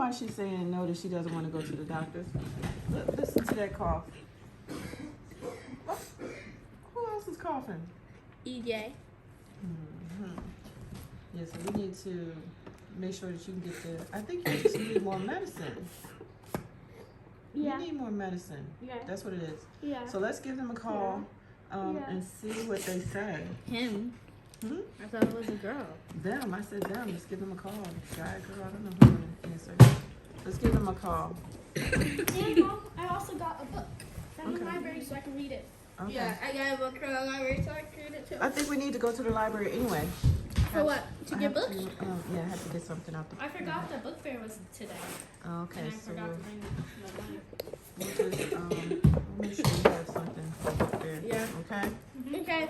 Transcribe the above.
why she's saying no, that she doesn't want to go to the doctor. Listen to that cough. Oh, who else is coughing? EJ. Yeah, so we need to make sure that you can get the. I think you just need more medicine. Yeah. You need more medicine. Yeah. That's what it is. Yeah. So let's give them a call and see what they say. Him. Hmm? I thought it was a girl. Them. I said them. Let's give them a call. Guy, girl, I don't know who to answer. Let's give them a call. And Mom, I also got a book from the Okay. library so I can read it. Okay. Yeah, I got a book from the library, so I can read it too. I think we need to go to the library anyway. For what? To I get have books? yeah, I have to get something out the. I forgot the book fair was today. Oh, okay, And I so forgot to bring my money. we'll just we'll make sure we have something for the book fair. Yeah. Okay. Okay.